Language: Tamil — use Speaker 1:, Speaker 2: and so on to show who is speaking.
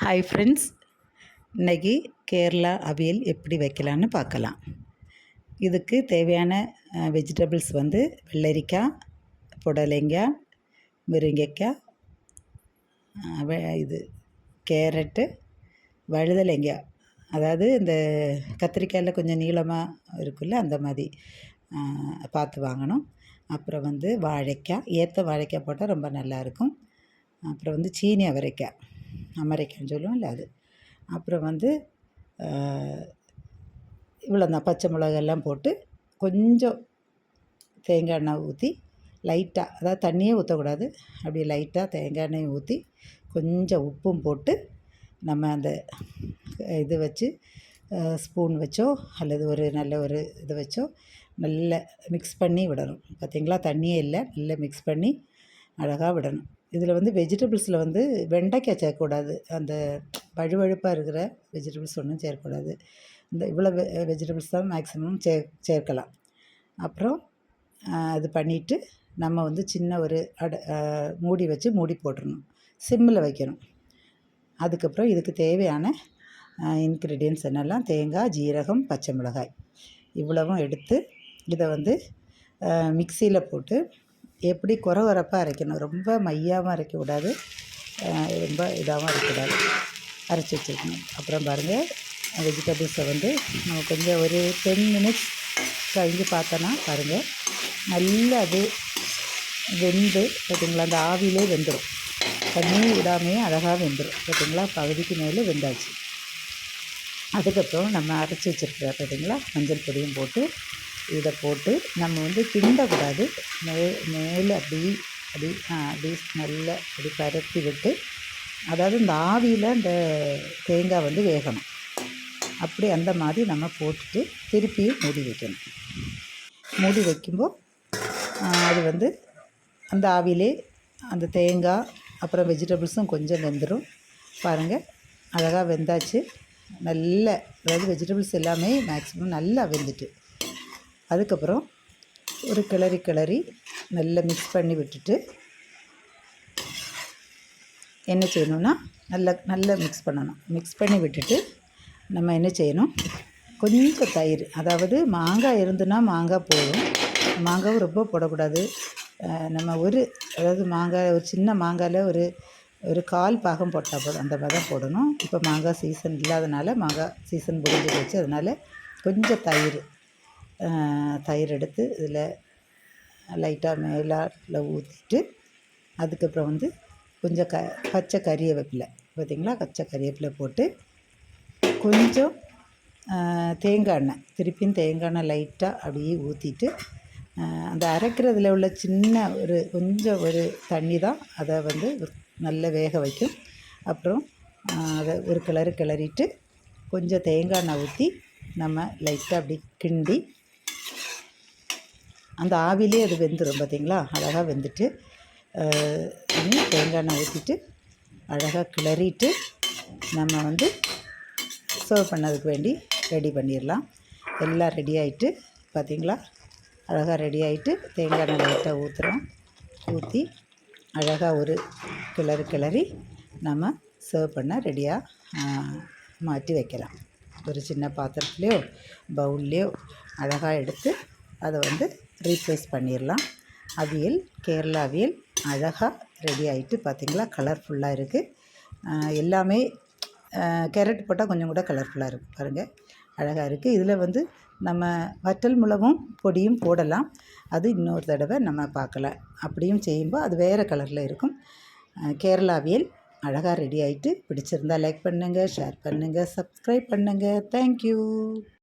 Speaker 1: ஹாய் ஃப்ரெண்ட்ஸ், இன்றைக்கி கேரளா அவியல் எப்படி வைக்கலான்னு பார்க்கலாம். இதுக்கு தேவையான வெஜிடபிள்ஸ் வந்து வெள்ளரிக்காய், புடலங்காய், முருங்கைக்காய், இது கேரட்டு, வழுதலைங்காய், அதாவது இந்த கத்திரிக்காயில் கொஞ்சம் நீளமாக இருக்குல்ல அந்த மாதிரி பார்த்து வாங்கணும். அப்புறம் வந்து வாழைக்காய், ஏற்ற வாழைக்காய் போட்டால் ரொம்ப நல்லாயிருக்கும். அப்புறம் வந்து சீனி அவரைக்காய், அமெரிக்கான்னு சொல்லுவோம்ல அது. அப்புறம் வந்து இவ்வளோ தான், பச்சை மிளகாயெல்லாம் போட்டு கொஞ்சம் தேங்காய் எண்ணெய் ஊற்றி லைட்டாக, அதாவது தண்ணியே ஊற்றக்கூடாது, அப்படியே லைட்டாக தேங்காய் எண்ணெய் ஊற்றி கொஞ்சம் உப்பும் போட்டு நம்ம அந்த இது வச்சு ஸ்பூன் வச்சோ அல்லது ஒரு நல்ல ஒரு இது வச்சோ நல்லா மிக்ஸ் பண்ணி விடணும். பார்த்திங்களா, தண்ணியே இல்லை, நல்லா மிக்ஸ் பண்ணி அழகாக விடணும். இதில் வந்து வெஜிடபிள்ஸில் வந்து வெண்டைக்காய் சேர்க்கக்கூடாது, அந்த வழுவழுப்பாக இருக்கிற வெஜிடபிள்ஸ் ஒன்றும் சேர்க்கக்கூடாது. இந்த இவ்வளோ வெஜிடபிள்ஸ் தான் மேக்ஸிமம் சேர்க்கலாம். அப்புறம் அது பண்ணிவிட்டு நம்ம வந்து சின்ன ஒரு மூடி வச்சு மூடி போட்டுடணும், சிம்மில் வைக்கணும். அதுக்கப்புறம் இதுக்கு தேவையான இன்க்ரீடியன்ட்ஸ் என்னெல்லாம், தேங்காய், ஜீரகம், பச்சை மிளகாய் இவ்வளவும் எடுத்து இதை வந்து மிக்சியில் போட்டு எப்படி குறவரப்பாக அரைக்கணும், ரொம்ப மையாகவும் அரைக்கக்கூடாது, ரொம்ப இதாகவும் அரைக்கக்கூடாது, அரைச்சி வச்சுருக்கணும். அப்புறம் பாருங்கள், வெஜிடபிள்ஸை வந்து நம்ம கொஞ்சம் ஒரு 10 மினிட்ஸ் கழிஞ்சு பார்த்தோன்னா பாருங்கள், நல்லா அது வெந்து பார்த்திங்களா, அந்த ஆவிலே வெந்துடும், தண்ணி விடாமையே அழகாக வெந்துடும். பார்த்திங்களா, பகுதிக்கு மேலே வெந்தாச்சு. அதுக்கப்புறம் நம்ம அரைச்சி வச்சுருக்கிற பார்த்திங்களா மஞ்சள் பொடியும் போட்டு இதை போட்டு நம்ம வந்து கிண்டக்கூடாது, மேலே அப்படி நல்லா அப்படி பரப்பி விட்டு, அதாவது இந்த ஆவியில் இந்த தேங்காய் வந்து வேகணும், அப்படி அந்த மாதிரி நம்ம போட்டுட்டு திருப்பியும் மூடி வைக்கணும். மூடி வைக்கும்போது அது வந்து அந்த ஆவிலே அந்த தேங்காய் அப்புறம் வெஜிடபிள்ஸும் கொஞ்சம் வெந்துடும். பாருங்கள், அழகாக வெந்தாச்சு. நல்ல, அதாவது வெஜிடபிள்ஸ் எல்லாமே மேக்ஸிமம் நல்லா வெந்துட்டு, அதுக்கப்புறம் ஒரு கிளறி நல்லா மிக்ஸ் பண்ணி விட்டுட்டு என்ன செய்யணும்னா, நல்லா மிக்ஸ் பண்ணணும். மிக்ஸ் பண்ணி விட்டுட்டு நம்ம என்ன செய்யணும், கொஞ்சம் தயிர், அதாவது மாங்காய் இருந்துன்னா மாங்காய் போதும், மாங்காவும் ரொம்ப போடக்கூடாது. நம்ம அதாவது மாங்காய், ஒரு சின்ன மாங்காயில் ஒரு 1/4 பாகம் போட்டால் போதும், அந்த மாதிரி தான் போடணும். இப்போ மாங்காய் சீசன் இல்லாதனால, மாங்காய் சீசன் முடிஞ்சு போச்சு, அதனால் கொஞ்சம் தயிர் எடுத்து இதில் லைட்டாக மேலால் ஊற்றிட்டு, அதுக்கப்புறம் வந்து கொஞ்சம் பச்சை கறிவேப்பிலை, பார்த்திங்களா, பச்சை கறிவேப்பிலை போட்டு கொஞ்சம் தேங்காய் எண்ணெய், திருப்பியும் தேங்காய் எண்ணெய் லைட்டாக அப்படியே ஊற்றிட்டு, அந்த அரைக்கிறதுல உள்ள சின்ன கொஞ்சம் ஒரு தண்ணி தான் அதை வந்து நல்லா வேக வைக்கும். அப்புறம் அதை ஒரு கிளறிட்டு கொஞ்சம் தேங்காய் எண்ணெய் ஊற்றி நம்ம லைட்டாக அப்படி கிண்டி, அந்த ஆவிலே அது வெந்துடும். பார்த்திங்களா, அழகாக வெந்துட்டு தேங்காய் எண்ணெய் ஊற்றிட்டு அழகாக கிளறிட்டு நம்ம வந்து சர்வ் பண்ணதுக்கு வேண்டி ரெடி பண்ணிடலாம். எல்லாம் ரெடி ஆகிட்டு, பார்த்திங்களா, அழகாக ரெடி ஆகிட்டு தேங்காய் எண்ணெய் லைட்டாக ஊற்றி அழகாக ஒரு கிளறி நம்ம சர்வ் பண்ண ரெடியாக மாற்றி வைக்கலாம். ஒரு சின்ன பாத்திரத்துலேயோ பவுல்லையோ அழகாக எடுத்து அதை வந்து ரீப்ளேஸ் பண்ணிடலாம். அவியல், கேரளா அவியல் அழகாக ரெடி ஆகிட்டு, பார்த்திங்களா, கலர்ஃபுல்லாக இருக்குது. எல்லாமே கேரட் போட்டால் கொஞ்சம் கூட கலர்ஃபுல்லாக இருக்குது, பாருங்கள், அழகாக இருக்குது. இதில் வந்து நம்ம வற்றல் மிளகும் பொடியும் போடலாம், அது இன்னொரு தடவை நம்ம பார்க்கலாம். அப்படியும் செய்யும்போது அது வேறு கலரில் இருக்கும். கேரளா அவியல் அழகாக ரெடி ஆகிட்டு, பிடிச்சிருந்தால் லைக் பண்ணுங்கள், ஷேர் பண்ணுங்கள், சப்ஸ்கிரைப் பண்ணுங்கள். தேங்க்யூ.